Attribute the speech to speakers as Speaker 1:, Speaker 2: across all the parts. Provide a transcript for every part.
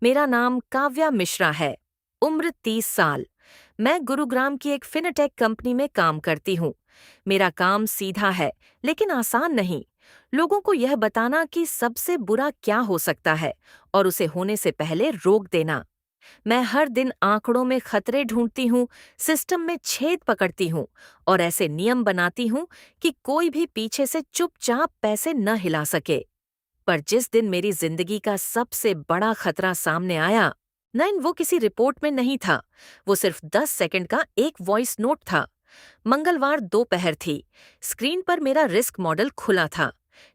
Speaker 1: मेरा नाम काव्या मिश्रा है। उम्र 30 साल। मैं गुरुग्राम की एक फिनटेक कंपनी में काम करती हूँ। मेरा काम सीधा है, लेकिन आसान नहीं। लोगों को यह बताना कि सबसे बुरा क्या हो सकता है और उसे होने से पहले रोक देना। मैं हर दिन आंकड़ों में खतरे ढूंढती हूँ, सिस्टम में छेद पकड़ती हूँ और ऐसे नियम बनाती हूँ कि कोई भी पीछे से चुपचाप पैसे न हिला सके। पर जिस दिन मेरी जिंदगी का सबसे बड़ा खतरा सामने आया, नहीं, वो किसी रिपोर्ट में नहीं था। वो सिर्फ 10 सेकंड का एक वॉइस नोट था। मंगलवार दोपहर थी। स्क्रीन पर मेरा रिस्क मॉडल खुला था।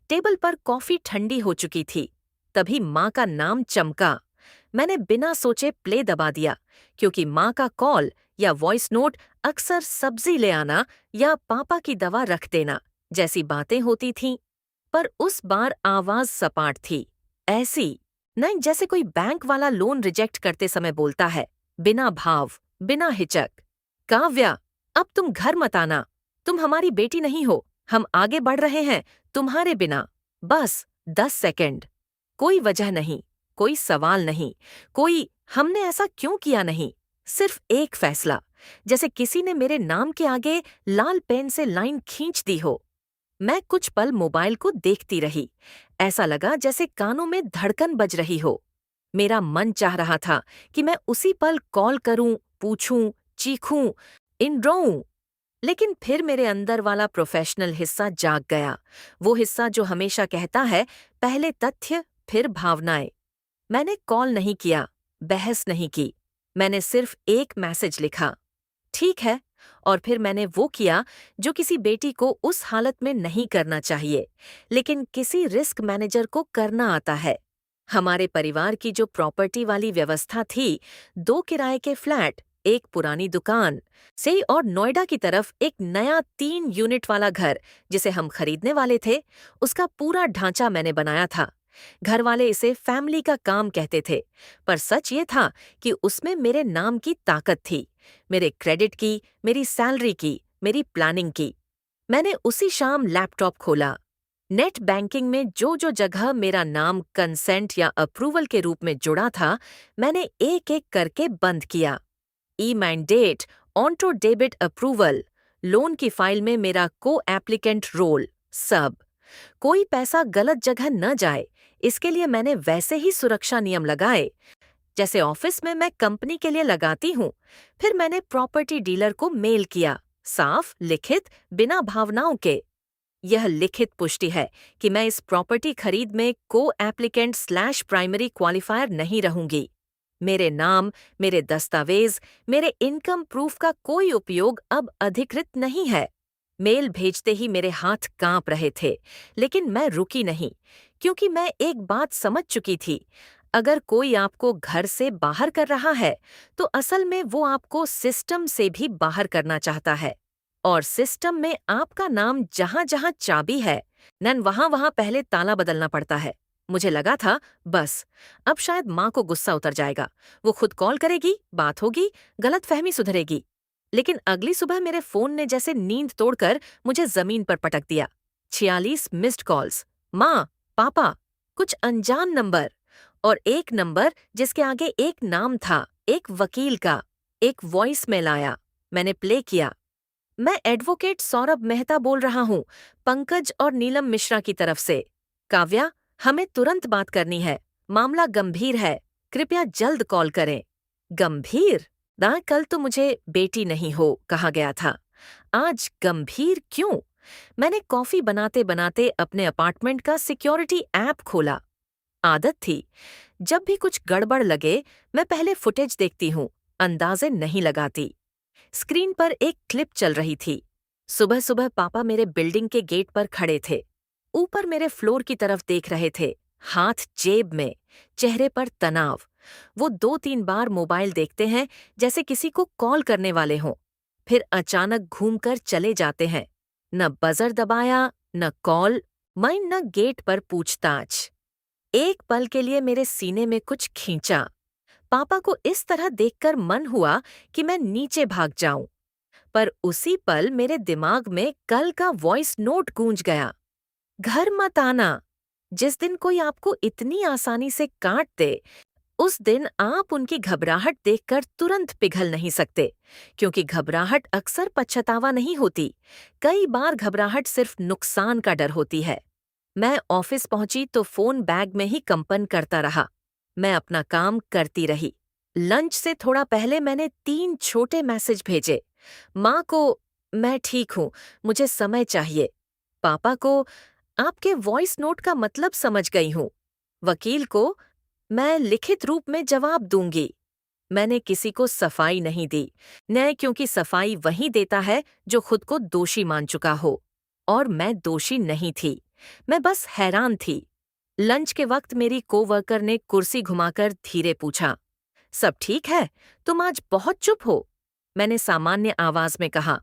Speaker 1: टेबल पर कॉफी ठंडी हो चुकी थी। तभी माँ का नाम चमका। मैंने बिना सोचे प्ले दबा दिया, क्योंकि माँ का कॉल या वॉइस नोट अक्सर सब्जी ले आना या पापा की दवा रख देना जैसी बातें होती थीं। पर उस बार आवाज सपाट थी। ऐसी नहीं जैसे कोई बैंक वाला लोन रिजेक्ट करते समय बोलता है, बिना भाव, बिना हिचक। काव्या, अब तुम घर मत आना। तुम हमारी बेटी नहीं हो। हम आगे बढ़ रहे हैं तुम्हारे बिना। बस 10 सेकंड। कोई वजह नहीं, कोई सवाल नहीं, कोई हमने ऐसा क्यों किया नहीं। सिर्फ एक फैसला, जैसे किसी ने मेरे नाम के आगे लाल पेन से लाइन खींच दी हो। मैं कुछ पल मोबाइल को देखती रही। ऐसा लगा जैसे कानों में धड़कन बज रही हो। मेरा मन चाह रहा था कि मैं उसी पल कॉल करूं, पूछूं, चीखूं, रोऊं। लेकिन फिर मेरे अंदर वाला प्रोफेशनल हिस्सा जाग गया। वो हिस्सा जो हमेशा कहता है, पहले तथ्य फिर भावनाएं। मैंने कॉल नहीं किया, बहस नहीं की। मैंने सिर्फ एक मैसेज लिखा, ठीक है। और फिर मैंने वो किया जो किसी बेटी को उस हालत में नहीं करना चाहिए, लेकिन किसी रिस्क मैनेजर को करना आता है। हमारे परिवार की जो प्रॉपर्टी वाली व्यवस्था थी, 2 किराए के फ्लैट, एक पुरानी दुकान से और नोएडा की तरफ एक नया 3 यूनिट वाला घर जिसे हम खरीदने वाले थे, उसका पूरा ढांचा मैंने बनाया था। घर वाले इसे फैमिली का काम कहते थे, पर सच ये था कि उसमें मेरे नाम की ताकत थी। मेरे क्रेडिट की, मेरी सैलरी की, मेरी प्लानिंग की। मैंने उसी शाम लैपटॉप खोला। नेट बैंकिंग में जो जो जगह मेरा नाम कंसेंट या अप्रूवल के रूप में जुड़ा था, मैंने एक एक करके बंद किया। E mandate, onto debit approval, loan की फाइल में मेरा को एप्लीकेंट रोल, सब। कोई पैसा गलत जगह न जाए, इसके लिए मैंने वैसे ही सुरक्षा नियम लगाए जैसे ऑफिस में मैं कंपनी के लिए लगाती हूँ। फिर मैंने प्रॉपर्टी डीलर को मेल किया, साफ, लिखित, बिना भावनाओं के। यह लिखित पुष्टि है कि मैं इस प्रॉपर्टी खरीद में को एप्लीकेंट स्लैश प्राइमरी क्वालिफायर नहीं रहूंगी। मेरे नाम, मेरे दस्तावेज, मेरे इनकम प्रूफ का कोई उपयोग अब अधिकृत नहीं है। मेल भेजते ही मेरे हाथ कांप रहे थे, लेकिन मैं रुकी नहीं, क्योंकि मैं एक बात समझ चुकी थी। अगर कोई आपको घर से बाहर कर रहा है, तो असल में वो आपको सिस्टम से भी बाहर करना चाहता है। और सिस्टम में आपका नाम जहां जहां चाबी है, नन वहां वहां पहले ताला बदलना पड़ता है। मुझे लगा था, बस अब शायद माँ को गुस्सा उतर जाएगा। वो खुद कॉल करेगी, बात होगी, गलतफहमी सुधरेगी। लेकिन अगली सुबह मेरे फोन ने जैसे नींद तोड़कर मुझे जमीन पर पटक दिया। 46 मिस्ड कॉल्स, माँ, पापा, कुछ अनजान नंबर और एक नंबर जिसके आगे एक नाम था, एक वकील का। एक वॉइस मेल आया। मैंने प्ले किया। मैं एडवोकेट सौरभ मेहता बोल रहा हूँ, पंकज और नीलम मिश्रा की तरफ से। काव्या, हमें तुरंत बात करनी है। मामला गंभीर है। कृपया जल्द कॉल करें। गंभीर? ना, कल तो मुझे बेटी नहीं हो कहा गया था। आज गंभीर क्यों? मैंने कॉफी बनाते बनाते अपने अपार्टमेंट का सिक्योरिटी ऐप खोला। आदत थी, जब भी कुछ गड़बड़ लगे, मैं पहले फुटेज देखती हूँ, अंदाजे नहीं लगाती। स्क्रीन पर एक क्लिप चल रही थी। सुबह सुबह पापा मेरे बिल्डिंग के गेट पर खड़े थे। ऊपर मेरे फ्लोर की तरफ देख रहे थे, हाथ जेब में, चेहरे पर तनाव। वो 2-3 बार मोबाइल देखते हैं जैसे किसी को कॉल करने वाले हों, फिर अचानक घूमकर चले जाते हैं। न बजर दबाया, न कॉल, न गेट पर पूछताछ। एक पल के लिए मेरे सीने में कुछ खींचा। पापा को इस तरह देखकर मन हुआ कि मैं नीचे भाग जाऊं। पर उसी पल मेरे दिमाग में कल का वॉइस नोट गूंज गया। घर मत आना। जिस दिन कोई आपको इतनी आसानी से काट दे, उस दिन आप उनकी घबराहट देखकर तुरंत पिघल नहीं सकते, क्योंकि घबराहट अक्सर पछतावा नहीं होती। कई बार घबराहट सिर्फ नुकसान का डर होती है। मैं ऑफिस पहुंची तो फोन बैग में ही कंपन करता रहा। मैं अपना काम करती रही। लंच से थोड़ा पहले मैंने 3 छोटे मैसेज भेजे। माँ को, मैं ठीक हूँ, मुझे समय चाहिए। पापा को, आपके वॉइस नोट का मतलब समझ गई हूँ। वकील को, मैं लिखित रूप में जवाब दूंगी। मैंने किसी को सफाई नहीं दी, न क्योंकि सफाई वही देता है जो खुद को दोषी मान चुका हो। और मैं दोषी नहीं थी, मैं बस हैरान थी। लंच के वक्त मेरी कोवर्कर ने कुर्सी घुमाकर धीरे पूछा, सब ठीक है? तुम आज बहुत चुप हो। मैंने सामान्य आवाज में कहा,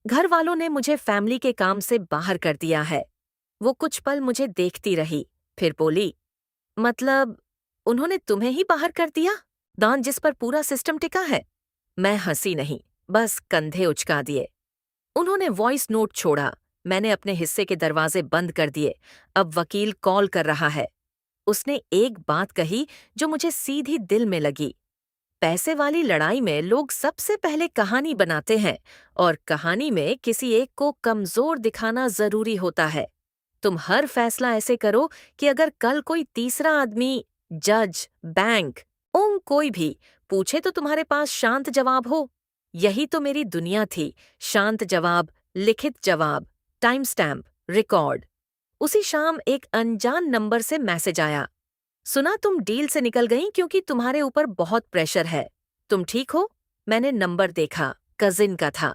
Speaker 1: घर वालों ने मुझे फैमिली के काम से बाहर कर दिया है। वो कुछ पल मुझे देखती रही, फिर बोली, मतलब उन्होंने तुम्हें ही बाहर कर दिया? दान जिस पर पूरा सिस्टम टिका है। मैं हंसी नहीं, बस कंधे उचका दिए। उन्होंने वॉइस नोट छोड़ा। मैंने अपने हिस्से के दरवाजे बंद कर दिए। अब वकील कॉल कर रहा है। उसने एक बात कही जो मुझे सीधी दिल में लगी। पैसे वाली लड़ाई में लोग सबसे पहले कहानी बनाते हैं, और कहानी में किसी एक को कमजोर दिखाना जरूरी होता है। तुम हर फैसला ऐसे करो कि अगर कल कोई तीसरा आदमी, जज, बैंक, कोई भी पूछे तो तुम्हारे पास शांत जवाब हो। यही तो मेरी दुनिया थी, शांत जवाब, लिखित जवाब, टाइम स्टैम्प, रिकॉर्ड। उसी शाम एक अनजान नंबर से मैसेज आया, सुना तुम डील से निकल गई क्योंकि तुम्हारे ऊपर बहुत प्रेशर है। तुम ठीक हो? मैंने नंबर देखा, कजिन का था।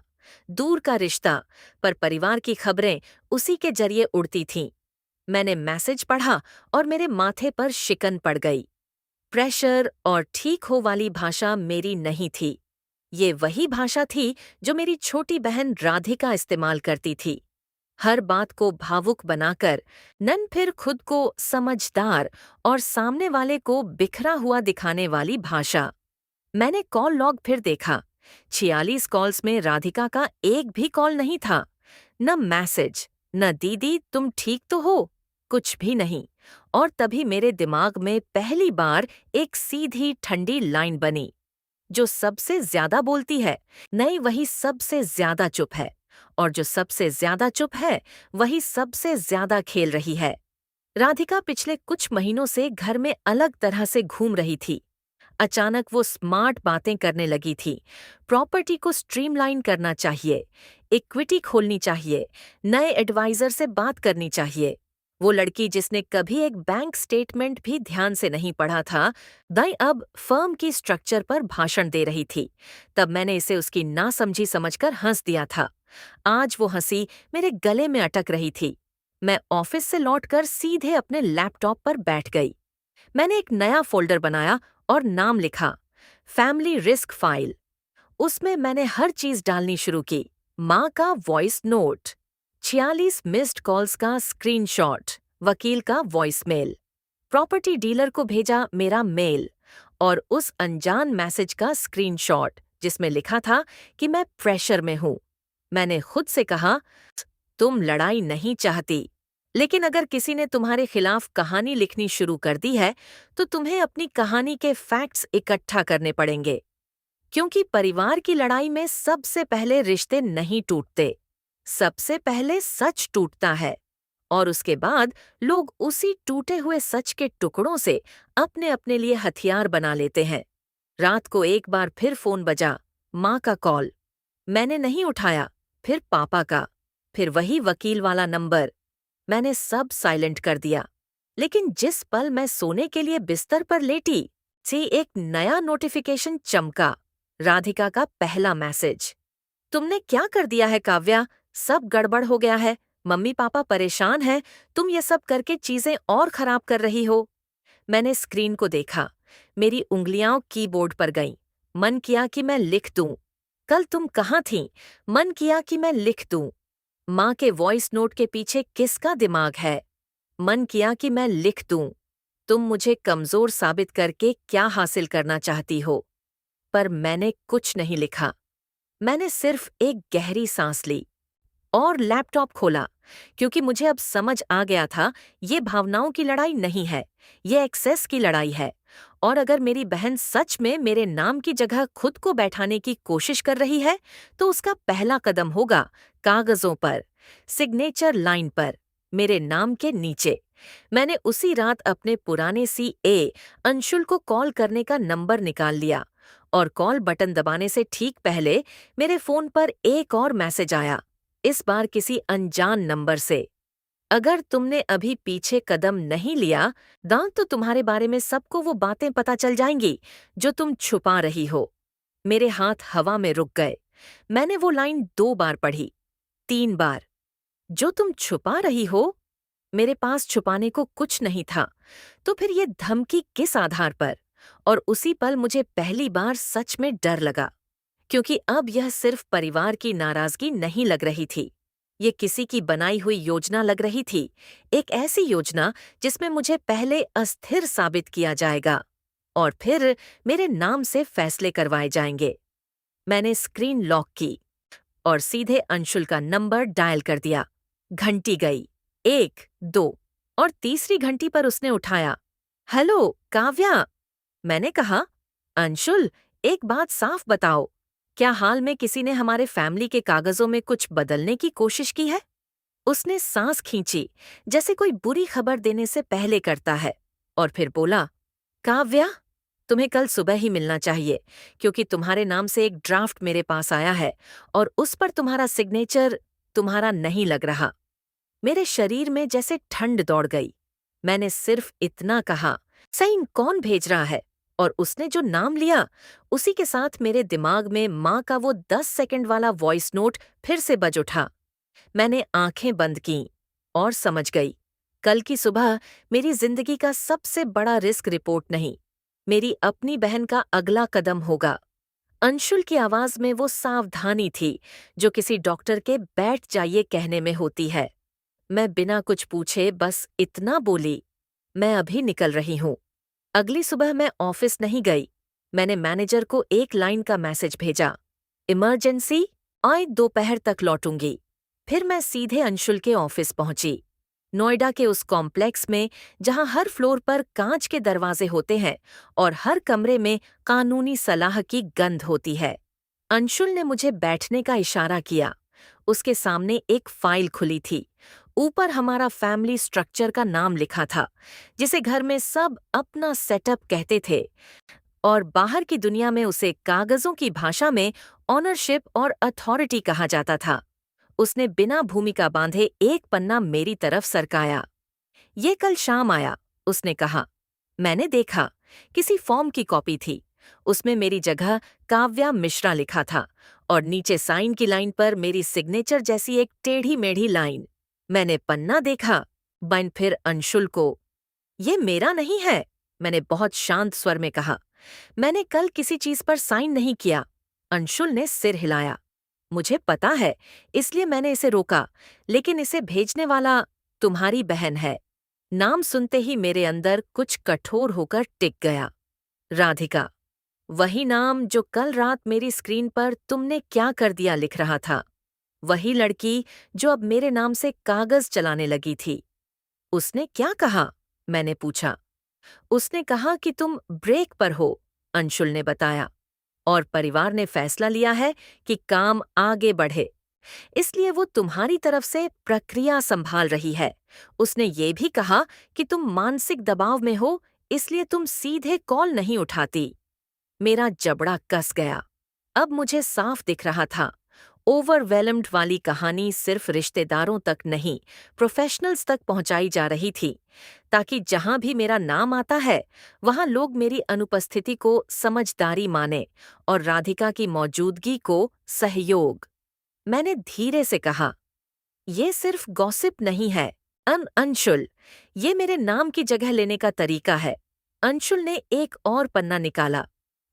Speaker 1: दूर का रिश्ता, पर परिवार की खबरें उसी के जरिए उड़ती थीं। मैंने मैसेज पढ़ा और मेरे माथे पर शिकन पड़ गई। प्रेशर और ठीक हो वाली भाषा मेरी नहीं थी। ये वही भाषा थी जो मेरी छोटी बहन राधिका इस्तेमाल करती थी। हर बात को भावुक बनाकर, नन फिर खुद को समझदार और सामने वाले को बिखरा हुआ दिखाने वाली भाषा। मैंने कॉल लॉग फिर देखा। 46 कॉल्स में राधिका का एक भी कॉल नहीं था। न मैसेज, न दीदी तुम ठीक तो हो, कुछ भी नहीं। और तभी मेरे दिमाग में पहली बार एक सीधी ठंडी लाइन बनी, जो सबसे ज्यादा बोलती है, नहीं वही सबसे ज्यादा चुप है। और जो सबसे ज्यादा चुप है, वही सबसे ज्यादा खेल रही है। राधिका पिछले कुछ महीनों से घर में अलग तरह से घूम रही थी। अचानक वो स्मार्ट बातें करने लगी थी। प्रॉपर्टी को स्ट्रीमलाइन करना चाहिए, इक्विटी खोलनी चाहिए, नए एडवाइजर से बात करनी चाहिए। वो लड़की जिसने कभी एक बैंक स्टेटमेंट भी ध्यान से नहीं पढ़ा था, दाई अब फर्म की स्ट्रक्चर पर भाषण दे रही थी। तब मैंने इसे उसकी नासमझी समझकर हंस दिया था। आज वो हंसी मेरे गले में अटक रही थी। मैं ऑफिस से लौटकर सीधे अपने लैपटॉप पर बैठ गई। मैंने एक नया फोल्डर बनाया और नाम लिखा, फैमिली रिस्क फाइल। उसमें मैंने हर चीज डालनी शुरू की। माँ का वॉइस नोट, 46 मिस्ड कॉल्स का स्क्रीनशॉट, वकील का वॉइस मेल, प्रॉपर्टी डीलर को भेजा मेरा मेल, और उस अनजान मैसेज का स्क्रीनशॉट जिसमें लिखा था कि मैं प्रेशर में हूँ। मैंने खुद से कहा, तुम लड़ाई नहीं चाहती, लेकिन अगर किसी ने तुम्हारे खिलाफ कहानी लिखनी शुरू कर दी है, तो तुम्हें अपनी कहानी के फैक्ट्स इकट्ठा करने पड़ेंगे। क्योंकि परिवार की लड़ाई में सबसे पहले रिश्ते नहीं टूटते, सबसे पहले सच टूटता है, और उसके बाद लोग उसी टूटे हुए सच के टुकड़ों से अपने अपने लिए हथियार बना लेते हैं। रात को एक बार फिर फोन बजा, माँ का कॉल। मैंने नहीं उठाया, फिर पापा का, फिर वही वकील वाला नंबर। मैंने सब साइलेंट कर दिया। लेकिन जिस पल मैं सोने के लिए बिस्तर पर लेटी, से एक नया नोटिफिकेशन चमका, राधिका का पहला मैसेज, तुमने क्या कर दिया है काव्या, सब गड़बड़ हो गया है, मम्मी पापा परेशान हैं, तुम ये सब करके चीजें और खराब कर रही हो। मैंने स्क्रीन को देखा, मेरी उंगलियां कीबोर्ड पर गईं। मन किया कि मैं लिख दूं, कल तुम कहाँ थीं? मन किया कि मैं लिख दूं, माँ के वॉइस नोट के पीछे किसका दिमाग है? मन किया कि मैं लिख दूं, तुम मुझे कमजोर साबित करके क्या हासिल करना चाहती हो? पर मैंने कुछ नहीं लिखा। मैंने सिर्फ एक गहरी सांस ली और लैपटॉप खोला, क्योंकि मुझे अब समझ आ गया था, ये भावनाओं की लड़ाई नहीं है, ये एक्सेस की लड़ाई है। और अगर मेरी बहन सच में मेरे नाम की जगह खुद को बैठाने की कोशिश कर रही है, तो उसका पहला कदम होगा कागजों पर, सिग्नेचर लाइन पर, मेरे नाम के नीचे। मैंने उसी रात अपने पुराने सीए अंशुल को कॉल करने का नंबर निकाल लिया और कॉल बटन दबाने से ठीक पहले मेरे फोन पर एक और मैसेज आया, इस बार किसी अनजान नंबर से। अगर तुमने अभी पीछे कदम नहीं लिया, दांत तो तुम्हारे बारे में सबको वो बातें पता चल जाएंगी जो तुम छुपा रही हो। मेरे हाथ हवा में रुक गए। मैंने वो लाइन 2 बार पढ़ी, 3 बार। जो तुम छुपा रही हो? मेरे पास छुपाने को कुछ नहीं था, तो फिर ये धमकी किस आधार पर? और उसी पल मुझे पहली बार सच में डर लगा, क्योंकि अब यह सिर्फ परिवार की नाराजगी नहीं लग रही थी। ये किसी की बनाई हुई योजना लग रही थी, एक ऐसी योजना जिसमें मुझे पहले अस्थिर साबित किया जाएगा और फिर मेरे नाम से फैसले करवाए जाएंगे। मैंने स्क्रीन लॉक की और सीधे अंशुल का नंबर डायल कर दिया। घंटी गई, 1, 2 और तीसरी घंटी पर उसने उठाया। हेलो, काव्या। मैंने कहा, अंशुल, एक बात साफ बताओ, क्या हाल में किसी ने हमारे फैमिली के कागजों में कुछ बदलने की कोशिश की है? उसने सांस खींची, जैसे कोई बुरी खबर देने से पहले करता है, और फिर बोला, काव्या, तुम्हें कल सुबह ही मिलना चाहिए, क्योंकि तुम्हारे नाम से एक ड्राफ्ट मेरे पास आया है और उस पर तुम्हारा सिग्नेचर तुम्हारा नहीं लग रहा। मेरे शरीर में जैसे ठंड दौड़ गई। मैंने सिर्फ इतना कहा, साइन कौन भेज रहा है? और उसने जो नाम लिया, उसी के साथ मेरे दिमाग में माँ का वो 10 सेकंड वाला वॉइस नोट फिर से बज उठा। मैंने आंखें बंद कीं और समझ गई, कल की सुबह मेरी जिंदगी का सबसे बड़ा रिस्क रिपोर्ट नहीं, मेरी अपनी बहन का अगला कदम होगा। अंशुल की आवाज में वो सावधानी थी जो किसी डॉक्टर के बैठ जाइए कहने में होती है। मैं बिना कुछ पूछे बस इतना बोली, मैं अभी निकल रही हूँ। अगली सुबह मैं ऑफिस नहीं गई। मैंने मैनेजर को एक लाइन का मैसेज भेजा, इमरजेंसी, आज दोपहर तक लौटूंगी। फिर मैं सीधे अंशुल के ऑफिस पहुंची। नोएडा के उस कॉम्प्लेक्स में जहां हर फ्लोर पर कांच के दरवाजे होते हैं और हर कमरे में कानूनी सलाह की गंध होती है। अंशुल ने मुझे बैठने का इशारा किया। उसके सामने एक फाइल खुली थी। ऊपर हमारा फैमिली स्ट्रक्चर का नाम लिखा था, जिसे घर में सब अपना सेटअप कहते थे, और बाहर की दुनिया में उसे कागजों की भाषा में ऑनरशिप और अथॉरिटी कहा जाता था। उसने बिना भूमिका बांधे एक पन्ना मेरी तरफ सरकाया। ये कल शाम आया, उसने कहा। मैंने देखा, किसी फॉर्म की कॉपी थी। उसमें मेरी जगह काव्या मिश्रा लिखा था और नीचे साइन की लाइन पर मेरी सिग्नेचर जैसी एक टेढ़ी मेढ़ी लाइन। मैंने पन्ना देखा, बन फिर अंशुल को। ये मेरा नहीं है, मैंने बहुत शांत स्वर में कहा। मैंने कल किसी चीज पर साइन नहीं किया। अंशुल ने सिर हिलाया। मुझे पता है, इसलिए मैंने इसे रोका, लेकिन इसे भेजने वाला तुम्हारी बहन है। नाम सुनते ही मेरे अंदर कुछ कठोर होकर टिक गया। राधिका, वही नाम जो कल रात मेरी स्क्रीन पर तुमने क्या कर दिया लिख रहा था। वही लड़की जो अब मेरे नाम से कागज चलाने लगी थी। उसने क्या कहा? मैंने पूछा। उसने कहा कि तुम ब्रेक पर हो, अंशुल ने बताया, और परिवार ने फैसला लिया है कि काम आगे बढ़े, इसलिए वो तुम्हारी तरफ से प्रक्रिया संभाल रही है। उसने ये भी कहा कि तुम मानसिक दबाव में हो, इसलिए तुम सीधे कॉल नहीं उठाती। मेरा जबड़ा कस गया। अब मुझे साफ दिख रहा था, ओवरवेलम्ड वाली कहानी सिर्फ रिश्तेदारों तक नहीं, प्रोफेशनल्स तक पहुंचाई जा रही थी, ताकि जहां भी मेरा नाम आता है, वहां लोग मेरी अनुपस्थिति को समझदारी माने और राधिका की मौजूदगी को सहयोग। मैंने धीरे से कहा, ये सिर्फ गॉसिप नहीं है, अंशुल, ये मेरे नाम की जगह लेने का तरीका है। अंशुल ने एक और पन्ना निकाला,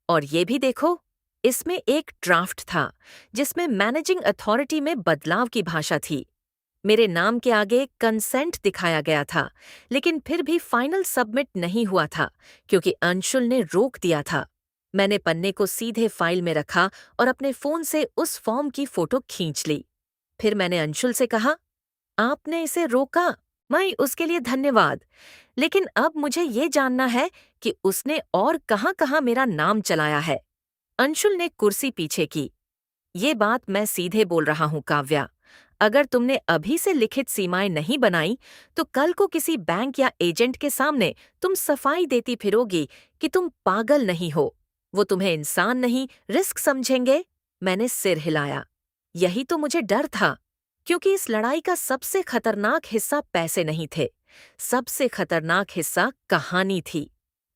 Speaker 1: और ये भी देखो, इसमें एक ड्राफ्ट था जिसमें मैनेजिंग अथॉरिटी में बदलाव की भाषा थी। मेरे नाम के आगे कंसेंट दिखाया गया था, लेकिन फिर भी फाइनल सबमिट नहीं हुआ था क्योंकि अंशुल ने रोक दिया था। मैंने पन्ने को सीधे फाइल में रखा और अपने फोन से उस फॉर्म की फोटो खींच ली। फिर मैंने अंशुल से कहा, आपने इसे रोका, माई, उसके लिए धन्यवाद। लेकिन अब मुझे ये जानना है कि उसने और कहाँ-कहाँ मेरा नाम चलाया है। अंशुल ने कुर्सी पीछे की। ये बात मैं सीधे बोल रहा हूँ काव्या। अगर तुमने अभी से लिखित सीमाएं नहीं बनाई तो कल को किसी बैंक या एजेंट के सामने तुम सफाई देती फिरोगी कि तुम पागल नहीं हो। वो तुम्हें इंसान नहीं, रिस्क समझेंगे। मैंने सिर हिलाया। यही तो मुझे डर था, क्योंकि इस लड़ाई का सबसे खतरनाक हिस्सा पैसे नहीं थे। सबसे खतरनाक हिस्सा कहानी थी।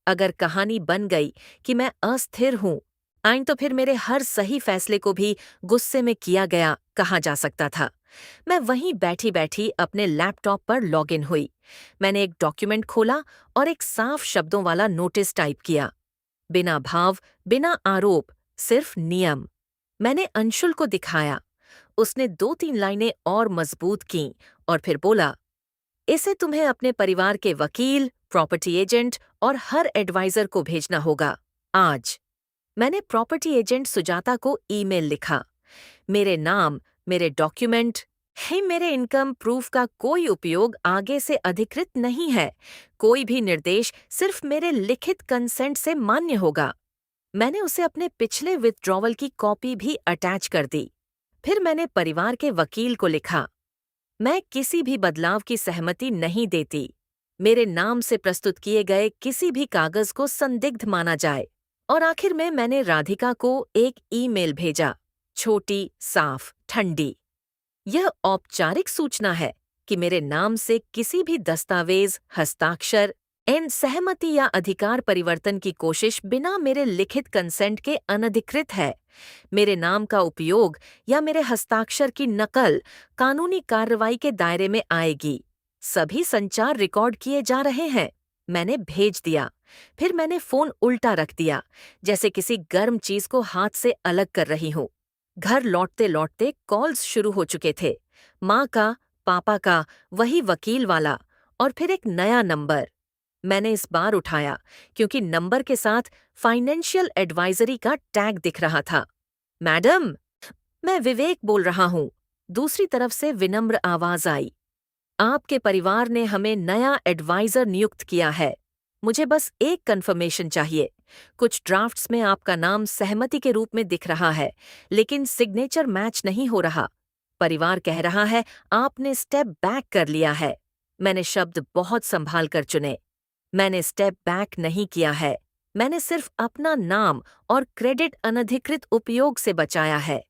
Speaker 1: अगर कहानी बन गई कि मैं अस्थिर हूं, आइन तो फिर मेरे हर सही फैसले को भी गुस्से में किया गया कहा जा सकता था। मैं वहीं बैठी बैठी अपने लैपटॉप पर लॉगिन हुई। मैंने एक डॉक्यूमेंट खोला और एक साफ शब्दों वाला नोटिस टाइप किया। बिना भाव, बिना आरोप, सिर्फ नियम। मैंने अंशुल को दिखाया। उसने 2-3 लाइनें और मजबूत कीं और फिर बोला, इसे तुम्हें अपने परिवार के वकील, प्रॉपर्टी एजेंट और हर एडवाइजर को भेजना होगा आज। मैंने प्रॉपर्टी एजेंट सुजाता को ईमेल लिखा। मेरे नाम, मेरे डॉक्यूमेंट, मेरे इनकम प्रूफ का कोई उपयोग आगे से अधिकृत नहीं है। कोई भी निर्देश सिर्फ मेरे लिखित कंसेंट से मान्य होगा। मैंने उसे अपने पिछले विथड्रॉवल की कॉपी भी अटैच कर दी। फिर मैंने परिवार के वकील को लिखा, मैं किसी भी बदलाव की सहमति नहीं देती। मेरे नाम से प्रस्तुत किए गए किसी भी कागज को संदिग्ध माना जाए। और आखिर में मैंने राधिका को एक ईमेल भेजा, छोटी, साफ, ठंडी। यह औपचारिक सूचना है कि मेरे नाम से किसी भी दस्तावेज, हस्ताक्षर, सहमति या अधिकार परिवर्तन की कोशिश बिना मेरे लिखित कंसेंट के अनधिकृत है। मेरे नाम का उपयोग या मेरे हस्ताक्षर की नकल कानूनी कार्रवाई के दायरे में आएगी। सभी संचार रिकॉर्ड किए जा रहे हैं। मैंने भेज दिया। फिर मैंने फोन उल्टा रख दिया, जैसे किसी गर्म चीज को हाथ से अलग कर रही हूँ। घर लौटते लौटते कॉल्स शुरू हो चुके थे। माँ का, पापा का, वही वकील वाला, और फिर एक नया नंबर। मैंने इस बार उठाया क्योंकि नंबर के साथ फाइनेंशियल एडवाइजरी का टैग दिख रहा था। मैडम, मैं विवेक बोल रहा हूँ। दूसरी तरफ से विनम्र आवाज आई। आपके परिवार ने हमें नया एडवाइजर नियुक्त किया है। मुझे बस एक कंफर्मेशन चाहिए। कुछ ड्राफ्ट्स में आपका नाम सहमति के रूप में दिख रहा है, लेकिन सिग्नेचर मैच नहीं हो रहा। परिवार कह रहा है आपने स्टेप बैक कर लिया है। मैंने शब्द बहुत संभाल कर चुने। मैंने स्टेप बैक नहीं किया है। मैंने सिर्फ अपना नाम और क्रेडिट अनधिकृत उपयोग से बचाया है।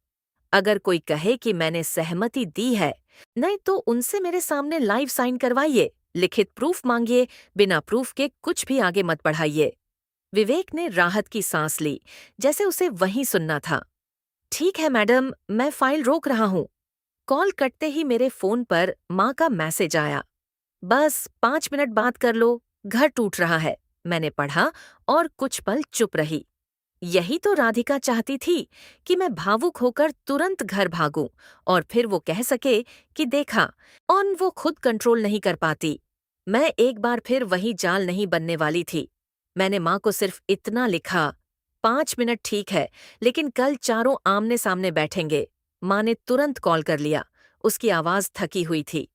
Speaker 1: अगर कोई कहे कि मैंने सहमति दी है, नहीं तो उनसे मेरे सामने लाइव साइन करवाइए, लिखित प्रूफ मांगिए, बिना प्रूफ के कुछ भी आगे मत बढ़ाइए। विवेक ने राहत की सांस ली, जैसे उसे वहीं सुनना था। ठीक है मैडम, मैं फाइल रोक रहा हूँ। कॉल कटते ही मेरे फोन पर माँ का मैसेज आया, बस 5 मिनट बात कर लो, घर टूट रहा है। मैंने पढ़ा और कुछ पल चुप रही। यही तो राधिका चाहती थी कि मैं भावुक होकर तुरंत घर भागूं और फिर वो कह सके कि देखा, और वो खुद कंट्रोल नहीं कर पाती। मैं एक बार फिर वही जाल नहीं बनने वाली थी। मैंने माँ को सिर्फ इतना लिखा, 5 मिनट ठीक है, लेकिन कल चारों आमने सामने बैठेंगे। माँ ने तुरंत कॉल कर लिया। उसकी आवाज थकी हुई थी।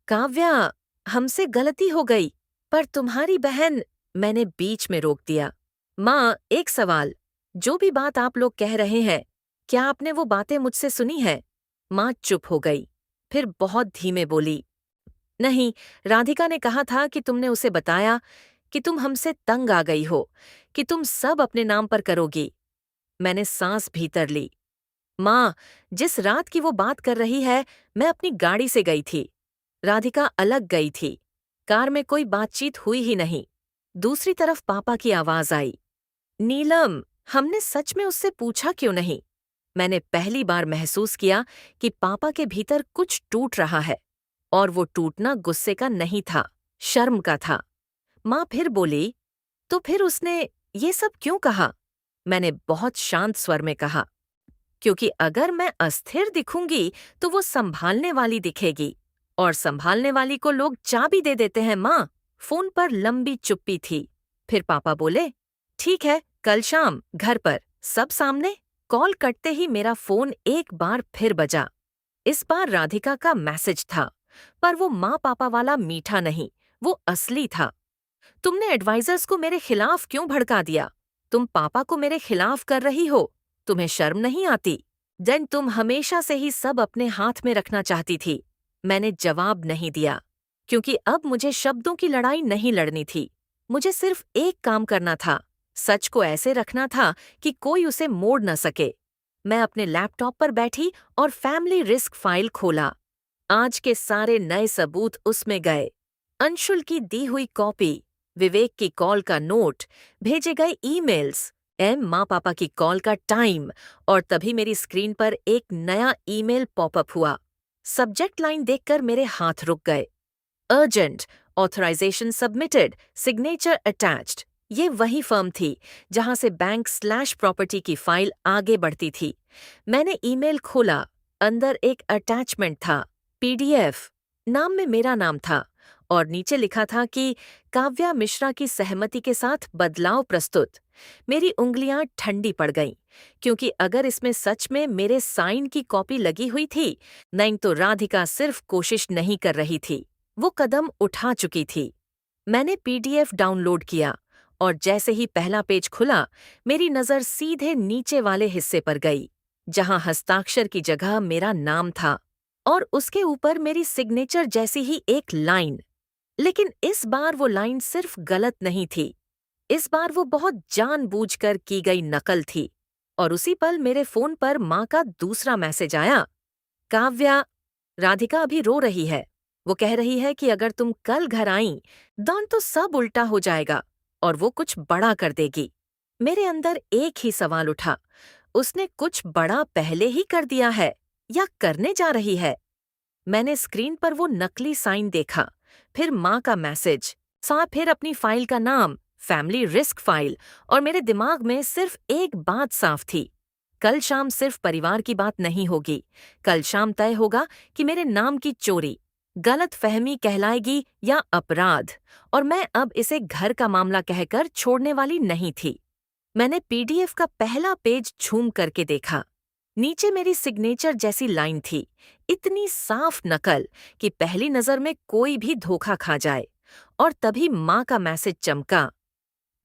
Speaker 1: काव्या, हमसे गलती हो गई, पर तुम्हारी बहन। मैंने बीच में रोक दिया। माँ, एक सवाल। जो भी बात आप लोग कह रहे हैं, क्या आपने वो बातें मुझसे सुनी है? माँ चुप हो गई, फिर बहुत धीमे बोली, नहीं, राधिका ने कहा था कि तुमने उसे बताया कि तुम हमसे तंग आ गई हो, कि तुम सब अपने नाम पर करोगी। मैंने सांस भीतर ली। माँ, जिस रात की वो बात कर रही है, मैं अपनी गाड़ी से गई थी। राधिका अलग गई थी। कार में कोई बातचीत हुई ही नहीं। दूसरी तरफ पापा की आवाज आई, नीलम, हमने सच में उससे पूछा क्यों नहीं? मैंने पहली बार महसूस किया कि पापा के भीतर कुछ टूट रहा है, और वो टूटना गुस्से का नहीं था, शर्म का था। माँ फिर बोली, तो फिर उसने ये सब क्यों कहा? मैंने बहुत शांत स्वर में कहा, क्योंकि अगर मैं अस्थिर दिखूंगी तो वो संभालने वाली दिखेगी, और संभालने वाली को लोग चाबी दे देते हैं। माँ, फोन पर लंबी चुप्पी थी। फिर पापा बोले, ठीक है, कल शाम घर पर, सब सामने। कॉल कटते ही मेरा फोन एक बार फिर बजा। इस बार राधिका का मैसेज था। पर वो माँ पापा वाला मीठा नहीं, वो असली था। तुमने एडवाइजर्स को मेरे खिलाफ क्यों भड़का दिया? तुम पापा को मेरे खिलाफ कर रही हो। तुम्हें शर्म नहीं आती? देन तुम हमेशा से ही सब अपने हाथ में रखना चाहती थी। मैंने जवाब नहीं दिया, क्योंकि अब मुझे शब्दों की लड़ाई नहीं लड़नी थी। मुझे सिर्फ एक काम करना था, सच को ऐसे रखना था कि कोई उसे मोड़ न सके। मैं अपने लैपटॉप पर बैठी और फैमिली रिस्क फाइल खोला। आज के सारे नए सबूत उसमें गए। अंशुल की दी हुई कॉपी, विवेक की कॉल का नोट, भेजे गए ईमेल्स, माँ पापा की कॉल का टाइम, और तभी मेरी स्क्रीन पर एक नया ईमेल पॉपअप हुआ। सब्जेक्ट लाइन देखकर मेरे हाथ रुक गए। Urgent, authorisation submitted, signature attached. ये वही फर्म थी जहां से बैंक/प्रॉपर्टी की फाइल आगे बढ़ती थी। मैंने ईमेल खोला। अंदर एक अटैचमेंट था, पीडीएफ। नाम में मेरा नाम था और नीचे लिखा था कि काव्या मिश्रा की सहमति के साथ बदलाव प्रस्तुत। मेरी उंगलियां ठंडी पड़ गईं, क्योंकि अगर इसमें सच में मेरे साइन की कॉपी लगी हुई थी, नहीं तो राधिका सिर्फ कोशिश नहीं कर रही थी, वो कदम उठा चुकी थी। मैंने पीडीएफ डाउनलोड किया और जैसे ही पहला पेज खुला, मेरी नज़र सीधे नीचे वाले हिस्से पर गई, जहां हस्ताक्षर की जगह मेरा नाम था और उसके ऊपर मेरी सिग्नेचर जैसी ही एक लाइन। लेकिन इस बार वो लाइन सिर्फ गलत नहीं थी, इस बार वो बहुत जानबूझकर की गई नकल थी। और उसी पल मेरे फोन पर माँ का दूसरा मैसेज आया। काव्या, राधिका अभी रो रही है। वो कह रही है कि अगर तुम कल घर आई, दान तो सब उल्टा हो जाएगा और वो कुछ बड़ा कर देगी। मेरे अंदर एक ही सवाल उठा, उसने कुछ बड़ा पहले ही कर दिया है या करने जा रही है? मैंने स्क्रीन पर वो नकली साइन देखा, फिर माँ का मैसेज, साथ फिर अपनी फाइल का नाम, फैमिली रिस्क फाइल, और मेरे दिमाग में सिर्फ एक बात साफ थी। कल शाम सिर्फ परिवार की बात नहीं होगी, कल शाम तय होगा कि मेरे नाम की चोरी गलत फहमी कहलाएगी या अपराध, और मैं अब इसे घर का मामला कहकर छोड़ने वाली नहीं थी। मैंने पीडीएफ का पहला पेज झूम करके देखा। नीचे मेरी सिग्नेचर जैसी लाइन थी, इतनी साफ नकल कि पहली नजर में कोई भी धोखा खा जाए। और तभी माँ का मैसेज चमका,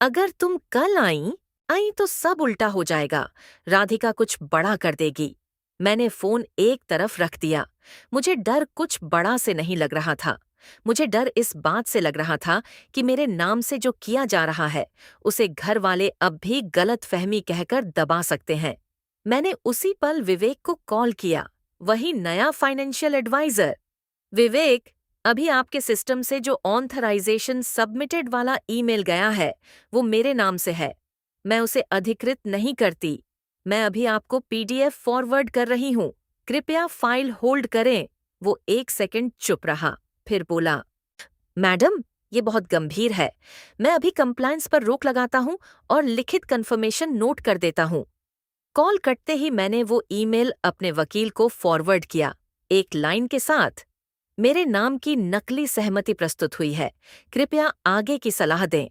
Speaker 1: अगर तुम कल आई तो सब उल्टा हो जाएगा, राधिका कुछ बड़ा कर देगी। मैंने फोन एक तरफ रख दिया। मुझे डर कुछ बड़ा से नहीं लग रहा था, मुझे डर इस बात से लग रहा था कि मेरे नाम से जो किया जा रहा है, उसे घर वाले अब भी गलत फहमी कहकर दबा सकते हैं। मैंने उसी पल विवेक को कॉल किया, वही नया फाइनेंशियल एडवाइजर। विवेक, अभी आपके सिस्टम से जो ऑथराइजेशन सबमिटेड वाला ईमेल गया है, वो मेरे नाम से है। मैं उसे अधिकृत नहीं करती। मैं अभी आपको पीडीएफ फॉरवर्ड कर रही हूँ। कृपया फाइल होल्ड करें। वो एक सेकंड चुप रहा, फिर बोला, मैडम, ये बहुत गंभीर है। मैं अभी कंप्लायंस पर रोक लगाता हूँ और लिखित कंफर्मेशन नोट कर देता हूँ। कॉल कटते ही मैंने वो ईमेल अपने वकील को फॉरवर्ड किया, एक लाइन के साथ, मेरे नाम की नकली सहमति प्रस्तुत हुई है, कृपया आगे की सलाह दें।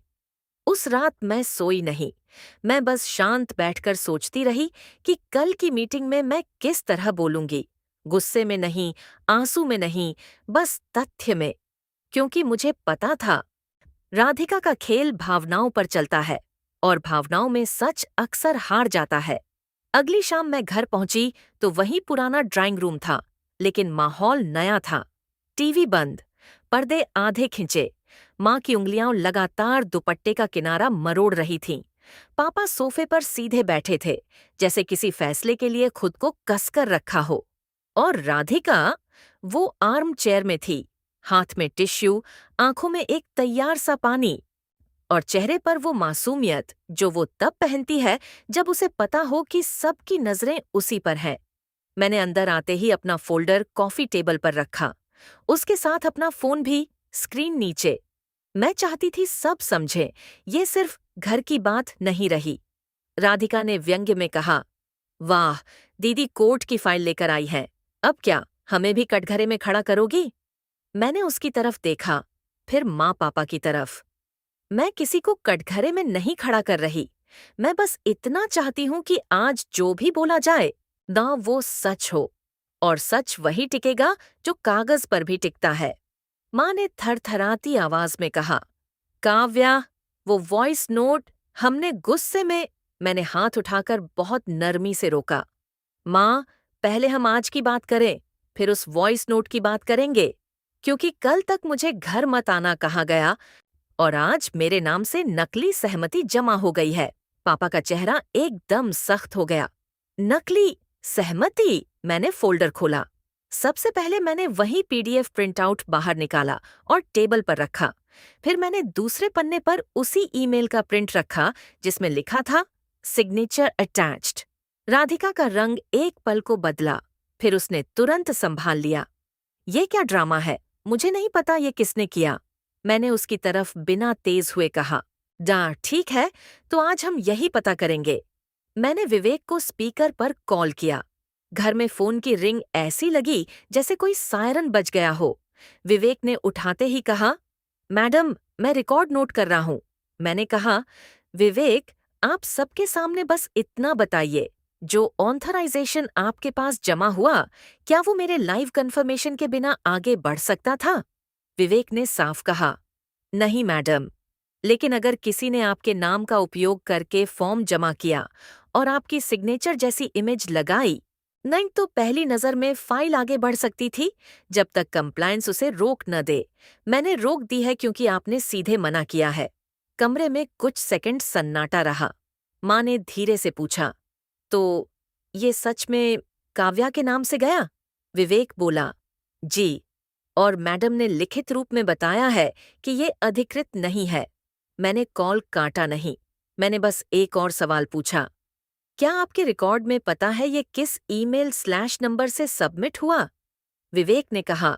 Speaker 1: उस रात मैं सोई नहीं। मैं बस शांत बैठकर सोचती रही कि कल की मीटिंग में मैं किस तरह बोलूंगी। गुस्से में नहीं, आंसू में नहीं, बस तथ्य में। क्योंकि मुझे पता था, राधिका का खेल भावनाओं पर चलता है और भावनाओं में सच अक्सर हार जाता है। अगली शाम मैं घर पहुंची तो वही पुराना ड्राइंग रूम था, लेकिन माहौल नया था। टीवी बंद, पर्दे आधे खिंचे, माँ की उंगलियां लगातार दुपट्टे का किनारा मरोड़ रही थीं। पापा सोफे पर सीधे बैठे थे, जैसे किसी फैसले के लिए खुद को कसकर रखा हो। और राधिका, वो आर्म चेयर में थी, हाथ में टिश्यू, आंखों में एक तैयार सा पानी, और चेहरे पर वो मासूमियत जो वो तब पहनती है जब उसे पता हो कि सबकी नजरें उसी पर हैं। मैंने अंदर आते ही अपना फोल्डर कॉफी टेबल पर रखा, उसके साथ अपना फोन भी, स्क्रीन नीचे। मैं चाहती थी सब समझें, ये सिर्फ घर की बात नहीं रही। राधिका ने व्यंग्य में कहा, वाह, दीदी कोर्ट की फाइल लेकर आई है, अब क्या हमें भी कटघरे में खड़ा करोगी? मैंने उसकी तरफ देखा, फिर माँ पापा की तरफ। मैं किसी को कटघरे में नहीं खड़ा कर रही, मैं बस इतना चाहती हूं कि आज जो भी बोला जाए, ना वो सच हो। और सच वही टिकेगा जो कागज पर भी टिकता है। माँ ने थरथराती आवाज में कहा, काव्या, वो वॉइस नोट हमने गुस्से में। मैंने हाथ उठाकर बहुत नरमी से रोका। माँ, पहले हम आज की बात करें, फिर उस वॉइस नोट की बात करेंगे, क्योंकि कल तक मुझे घर मत आना कहा गया और आज मेरे नाम से नकली सहमति जमा हो गई है। पापा का चेहरा एकदम सख्त हो गया। नकली सहमति? मैंने फोल्डर खोला। सबसे पहले मैंने वही पीडीएफ प्रिंट आउट बाहर निकाला और टेबल पर रखा। फिर मैंने दूसरे पन्ने पर उसी ईमेल का प्रिंट रखा जिसमें लिखा था, सिग्नेचर अटैच्ड। राधिका का रंग एक पल को बदला, फिर उसने तुरंत संभाल लिया। ये क्या ड्रामा है? मुझे नहीं पता ये किसने किया। मैंने उसकी तरफ बिना तेज हुए कहा। ठीक है, तो आज हम यही पता करेंगे। मैंने विवेक को स्पीकर पर कॉल किया। घर में फोन की रिंग ऐसी लगी जैसे कोई सायरन बज गया हो। विवेक ने उठाते ही कहा, मैडम, मैं रिकॉर्ड नोट कर रहा हूं। मैंने कहा, विवेक, आप सबके सामने बस इतना बताइए, जो ऑथराइजेशन आपके पास जमा हुआ, क्या वो मेरे लाइव कंफर्मेशन के बिना आगे बढ़ सकता था? विवेक ने साफ कहा, नहीं मैडम, लेकिन अगर किसी ने आपके नाम का उपयोग करके फॉर्म जमा किया और आपकी सिग्नेचर जैसी इमेज लगाई, नहीं तो पहली नजर में फाइल आगे बढ़ सकती थी, जब तक कंप्लायंस उसे रोक न दे। मैंने रोक दी है क्योंकि आपने सीधे मना किया है। कमरे में कुछ सेकंड सन्नाटा रहा। माँ ने धीरे से पूछा, तो ये सच में काव्या के नाम से गया? विवेक बोला, जी, और मैडम ने लिखित रूप में बताया है कि ये अधिकृत नहीं है। मैंने कॉल काटा नहीं। मैंने बस एक और सवाल पूछा, क्या आपके रिकॉर्ड में पता है ये किस ईमेल स्लैश नंबर से सबमिट हुआ? विवेक ने कहा,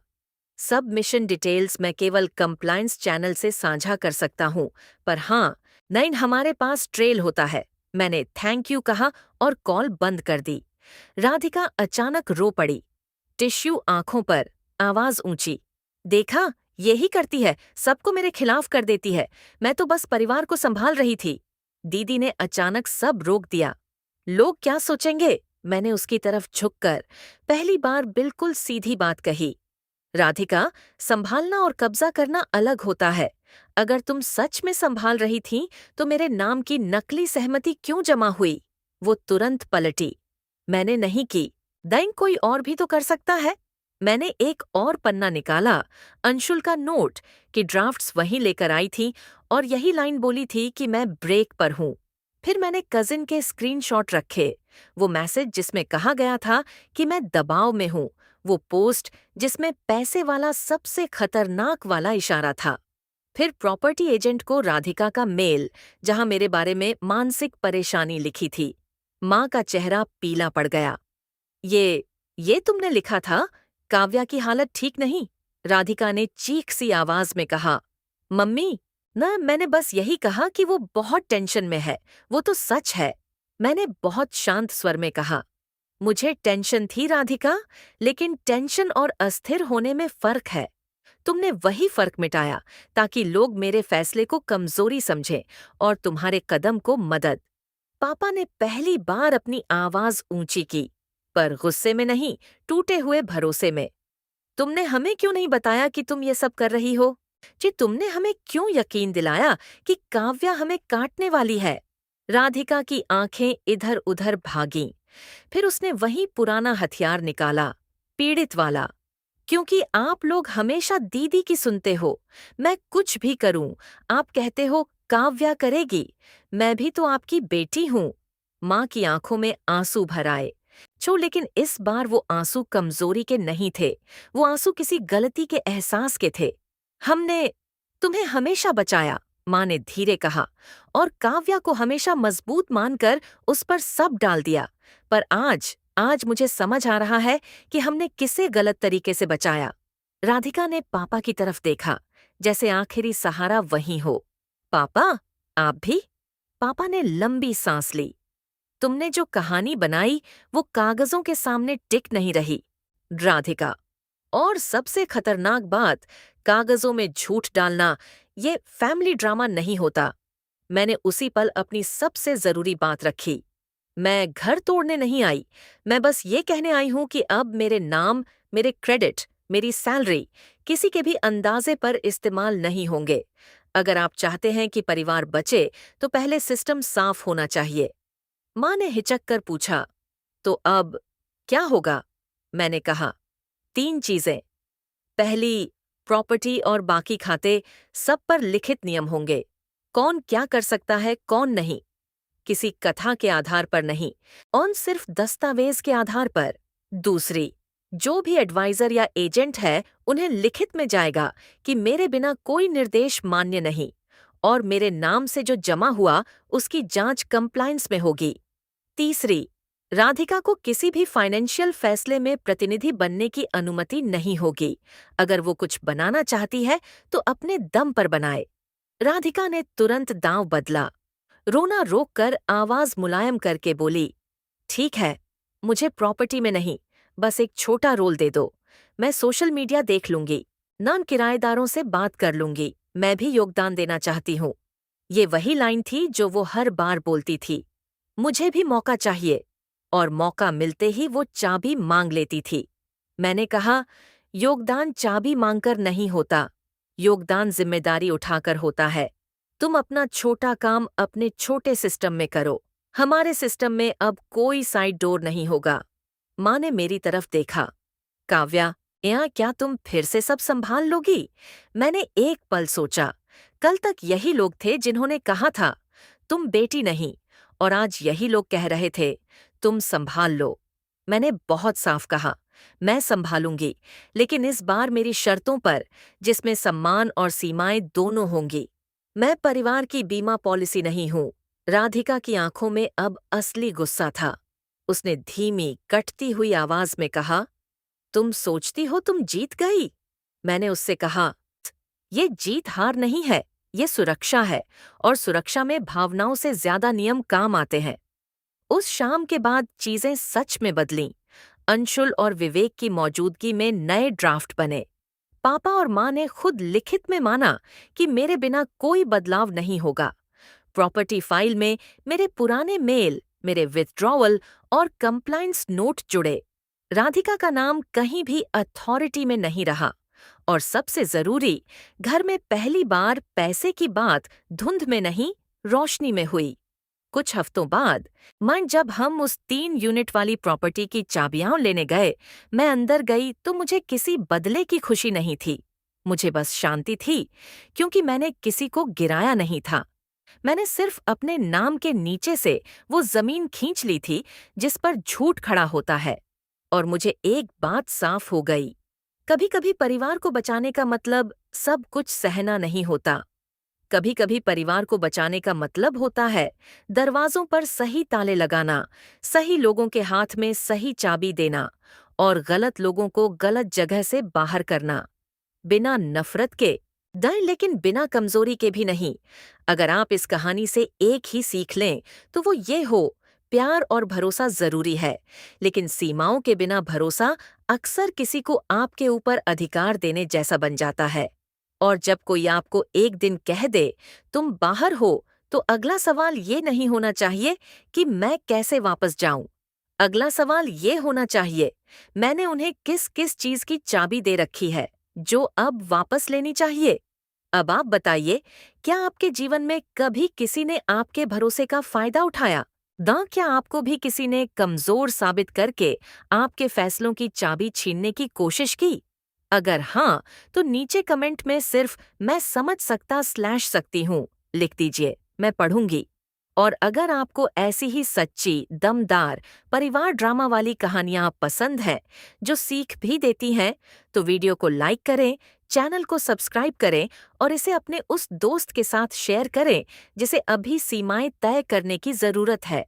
Speaker 1: सबमिशन डिटेल्स मैं केवल कंप्लायंस चैनल से साझा कर सकता हूँ, पर हाँ, नहीं, हमारे पास ट्रेल होता है। मैंने थैंक यू कहा और कॉल बंद कर दी। राधिका अचानक रो पड़ी, टिश्यू आंखों पर, आवाज ऊंची। देखा, यही करती है, सबको मेरे खिलाफ कर देती है। मैं तो बस परिवार को संभाल रही थी। दीदी ने अचानक सब रोक दिया। लोग क्या सोचेंगे? मैंने उसकी तरफ झुककर पहली बार बिल्कुल सीधी बात कही। राधिका, संभालना और कब्जा करना अलग होता है। अगर तुम सच में संभाल रही थीं, तो मेरे नाम की नकली सहमति क्यों जमा हुई? वो तुरंत पलटी। मैंने नहीं की। दैन कोई और भी तो कर सकता है। मैंने एक और पन्ना निकाला, अंशुल का नोट कि ड्राफ्ट्स वहीं लेकर आई थी और यही लाइन बोली थी कि मैं ब्रेक पर हूँ। फिर मैंने कजिन के स्क्रीनशॉट रखे, वो मैसेज जिसमें कहा गया था कि मैं दबाव में हूँ, वो पोस्ट जिसमें पैसे वाला सबसे खतरनाक वाला इशारा था। फिर प्रॉपर्टी एजेंट को राधिका का मेल, जहां मेरे बारे में मानसिक परेशानी लिखी थी। माँ का चेहरा पीला पड़ गया। ये तुमने लिखा था? काव्या की हालत ठीक नहीं, राधिका ने चीख सी आवाज में कहा। मम्मी, न, मैंने बस यही कहा कि वो बहुत टेंशन में है। वो तो सच है, मैंने बहुत शांत स्वर में कहा। मुझे टेंशन थी राधिका, लेकिन टेंशन और अस्थिर होने में फर्क है। तुमने वही फर्क मिटाया ताकि लोग मेरे फैसले को कमजोरी समझें और तुम्हारे कदम को मदद। पापा ने पहली बार अपनी आवाज ऊंची की, पर गुस्से में नहीं, टूटे हुए भरोसे में। तुमने हमें क्यों नहीं बताया कि तुम ये सब कर रही हो? जी, तुमने हमें क्यों यकीन दिलाया कि काव्या हमें काटने वाली है? राधिका की आंखें इधर उधर भागीं। फिर उसने वही पुराना हथियार निकाला, पीड़ित वाला। क्योंकि आप लोग हमेशा दीदी की सुनते हो। मैं कुछ भी करूं, आप कहते हो काव्या करेगी। मैं भी तो आपकी बेटी हूं। माँ की आंखों में आंसू भर आए। लेकिन इस बार वो आंसू कमजोरी के नहीं थे, वो आंसू किसी गलती के एहसास के थे। हमने तुम्हें हमेशा बचाया, माँ ने धीरे कहा, और काव्या को हमेशा मजबूत मानकर उस पर सब डाल दिया। पर आज मुझे समझ आ रहा है कि हमने किसे गलत तरीके से बचाया। राधिका ने पापा की तरफ देखा, जैसे आखिरी सहारा वहीं हो। पापा, आप भी? पापा ने लंबी सांस ली। तुमने जो कहानी बनाई वो कागजों के सामने टिक नहीं रही, राधिका। और सबसे खतरनाक बात, कागजों में झूठ डालना, ये फैमिली ड्रामा नहीं होता। मैंने उसी पल अपनी सबसे जरूरी बात रखी। मैं घर तोड़ने नहीं आई। मैं बस ये कहने आई हूं कि अब मेरे नाम, मेरे क्रेडिट, मेरी सैलरी किसी के भी अंदाजे पर इस्तेमाल नहीं होंगे। अगर आप चाहते हैं कि परिवार बचे, तो पहले सिस्टम साफ होना चाहिए। माँ ने हिचक कर पूछा, तो अब क्या होगा? मैंने कहा, 3 चीजें। पहली, प्रॉपर्टी और बाकी खाते, सब पर लिखित नियम होंगे। कौन क्या कर सकता है, कौन नहीं। किसी कथा के आधार पर नहीं, और सिर्फ दस्तावेज के आधार पर। दूसरी, जो भी एडवाइजर या एजेंट है, उन्हें लिखित में जाएगा कि मेरे बिना कोई निर्देश मान्य नहीं, और मेरे नाम से जो जमा हुआ उसकी जांच कंप्लायंस में होगी। तीसरी, राधिका को किसी भी फाइनेंशियल फैसले में प्रतिनिधि बनने की अनुमति नहीं होगी। अगर वो कुछ बनाना चाहती है तो अपने दम पर बनाए। राधिका ने तुरंत दांव बदला। रोना रोककर आवाज मुलायम करके बोली, ठीक है, मुझे प्रॉपर्टी में नहीं, बस एक छोटा रोल दे दो। मैं सोशल मीडिया देख लूंगी, नॉन किराएदारों से बात कर लूंगी, मैं भी योगदान देना चाहती हूँ। ये वही लाइन थी जो वो हर बार बोलती थी, मुझे भी मौका चाहिए। और मौका मिलते ही वो चाबी मांग लेती थी। मैंने कहा, योगदान चाबी मांगकर नहीं होता, योगदान जिम्मेदारी उठाकर होता है। तुम अपना छोटा काम अपने छोटे सिस्टम में करो। हमारे सिस्टम में अब कोई साइड डोर नहीं होगा। माँ ने मेरी तरफ देखा। काव्या, यहाँ क्या तुम फिर से सब संभाल लोगी? मैंने एक पल सोचा। कल तक यही लोग थे जिन्होंने कहा था, तुम बेटी नहीं, और आज यही लोग कह रहे थे, तुम संभाल लो। मैंने बहुत साफ कहा, मैं संभालूंगी, लेकिन इस बार मेरी शर्तों पर, जिसमें सम्मान और सीमाएं दोनों होंगी। मैं परिवार की बीमा पॉलिसी नहीं हूं। राधिका की आंखों में अब असली गुस्सा था। उसने धीमी, कटती हुई आवाज में कहा, तुम सोचती हो तुम जीत गई? मैंने उससे कहा, ये जीत हार नहीं है, ये सुरक्षा है, और सुरक्षा में भावनाओं से ज्यादा नियम काम आते हैं। उस शाम के बाद चीजें सच में बदलीं। अंशुल और विवेक की मौजूदगी में नए ड्राफ्ट बने। पापा और माँ ने खुद लिखित में माना कि मेरे बिना कोई बदलाव नहीं होगा। प्रॉपर्टी फाइल में मेरे पुराने मेल, मेरे विथड्रॉवल और कंप्लायंस नोट जुड़े। राधिका का नाम कहीं भी अथॉरिटी में नहीं रहा। और सबसे जरूरी, घर में पहली बार पैसे की बात धुंध में नहीं, रोशनी में हुई। कुछ हफ्तों बाद, जब हम उस 3 यूनिट वाली प्रॉपर्टी की चाबियां लेने गए, मैं अंदर गई तो मुझे किसी बदले की खुशी नहीं थी। मुझे बस शांति थी, क्योंकि मैंने किसी को गिराया नहीं था। मैंने सिर्फ अपने नाम के नीचे से वो जमीन खींच ली थी जिस पर झूठ खड़ा होता है। और मुझे एक बात साफ हो गई, कभी कभी परिवार को बचाने का मतलब सब कुछ सहना नहीं होता। कभी कभी परिवार को बचाने का मतलब होता है दरवाजों पर सही ताले लगाना, सही लोगों के हाथ में सही चाबी देना, और गलत लोगों को गलत जगह से बाहर करना। बिना नफरत के, डर, लेकिन बिना कमजोरी के भी नहीं। अगर आप इस कहानी से एक ही सीख लें तो वो ये हो, प्यार और भरोसा जरूरी है, लेकिन सीमाओं के बिना भरोसा अक्सर किसी को आपके ऊपर अधिकार देने जैसा बन जाता है। और जब कोई आपको एक दिन कह दे, तुम बाहर हो, तो अगला सवाल ये नहीं होना चाहिए कि मैं कैसे वापस जाऊं। अगला सवाल ये होना चाहिए, मैंने उन्हें किस किस चीज की चाबी दे रखी है, जो अब वापस लेनी चाहिए। अब आप बताइए, क्या आपके जीवन में कभी किसी ने आपके भरोसे का फायदा उठाया? क्या आपको भी किसी ने कमजोर साबित करके आपके फैसलों की चाबी छीनने की कोशिश की? अगर हाँ, तो नीचे कमेंट में सिर्फ मैं समझ सकती हूँ लिख दीजिए, मैं पढ़ूंगी। और अगर आपको ऐसी ही सच्ची, दमदार परिवार ड्रामा वाली कहानियाँ पसंद हैं, जो सीख भी देती हैं, तो वीडियो को लाइक करें, चैनल को सब्सक्राइब करें और इसे अपने उस दोस्त के साथ शेयर करें जिसे अभी सीमाएं तय करने की जरूरत है।